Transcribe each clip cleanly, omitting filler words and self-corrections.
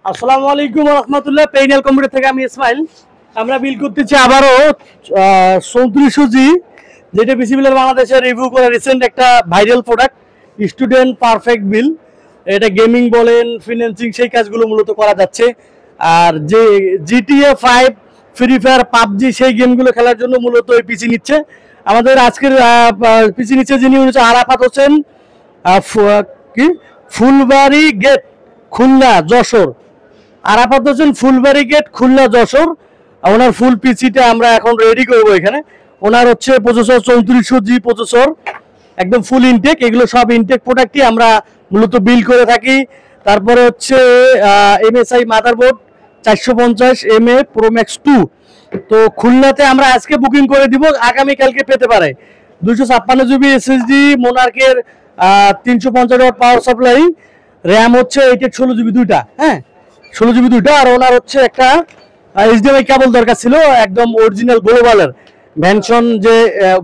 আসসালামু আলাইকুম রহমতুল্লাহ। পেইনাল কম্পিউটার থেকে আমি ইসমাইল। আমরা বিল করতেছি আবারও 3400G, যেটা বিসিবিএল বাংলাদেশে রিভিউ করা রিসেন্ট একটা ভাইরাল প্রোডাক্ট, স্টুডেন্ট পারফেক্ট বিল। এটা গেমিং বলেন, ফিন্যান্সিং, সেই কাজগুলো মূলত করা যাচ্ছে। আর যে GTA 5, ফ্রি ফায়ার, পাবজি, সেই গেমগুলো খেলার জন্য মূলত এই পিসি নিচ্ছে। আমাদের আজকের পিসি নিচ্ছে যিনি হচ্ছে আরাফাত হোসেন, কি ফুলবাড়ি গেট, খুলনা, যশোর। আরাফাত হোসেন, ফুলবাড়ি গেট, খুলনা, যশোর। ওনার ফুল পিসিটা আমরা এখন রেডি করবো এখানে। ওনার হচ্ছে প্রসেসর 3400G প্রসেসর, একদম ফুল ইনটেক। এগুলো সব ইনটেক প্রোডাক্টই আমরা মূলত বিল করে থাকি। তারপরে হচ্ছে MSI motherboard 450 MA Pro Max 2। তো খুলনাতে আমরা আজকে বুকিং করে দিব, আগামীকালকে পেতে পারে। 256GB SSD, মোনার্কের 350 ওয়াট পাওয়ার সাপ্লাই, র্যাম হচ্ছে 8/16GB দুইটা, হ্যাঁ 16GB দুইটা। আর ওনার হচ্ছে একটা HDMI কেবল দরকার ছিল, একদম অরিজিনাল গ্লোবালের ভ্যানসন যে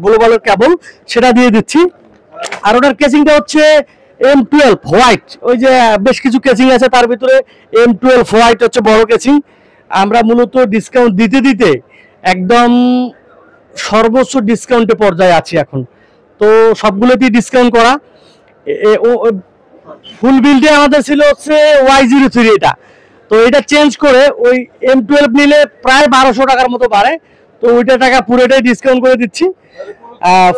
গ্লোবালের কেবল, সেটা দিয়ে দিচ্ছি। আর ওনার কেসিংটা হচ্ছে M12 হোয়াইট। ওই যে বেশ কিছু কেসিং আছে, তার ভিতরে M12 হোয়াইট হচ্ছে বড় কেসিং। আমরা মূলত ডিসকাউন্ট দিতে দিতে একদম সর্বোচ্চ ডিসকাউন্টে পর্যায়ে আছি এখন। তো সবগুলোতেই ডিসকাউন্ট করা। ফুল বিলটা আমাদের ছিল হচ্ছে Y03 এটা। তো এটা চেঞ্জ করে ওই M12 নিলে প্রায় 1200 টাকার মতো বাড়ে। তো ওইটা টাকা পুরোটাই ডিসকাউন্ট করে দিচ্ছি।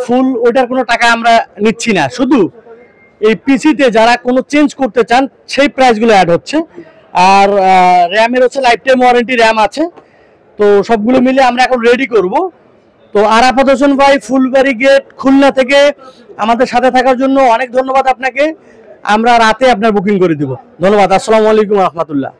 ফুল ওইটার কোনো টাকা আমরা নিচ্ছি না, শুধু এই পিসিতে যারা কোনো চেঞ্জ করতে চান সেই প্রাইসগুলো অ্যাড হচ্ছে। আর র্যামের হচ্ছে লাইফ টাইম ওয়ারেন্টি র্যাম আছে। তো সবগুলো মিলে আমরা এখন রেডি করব। তো আরাফাত হোসেন ভাই, ফুলবাড়ি গেট, খুলনা থেকে আমাদের সাথে থাকার জন্য অনেক ধন্যবাদ আপনাকে। আমরা রাতে আপনার বুকিং করে দিব। ধন্যবাদ। আসসালামু আলাইকুম রহমতুল্লাহ।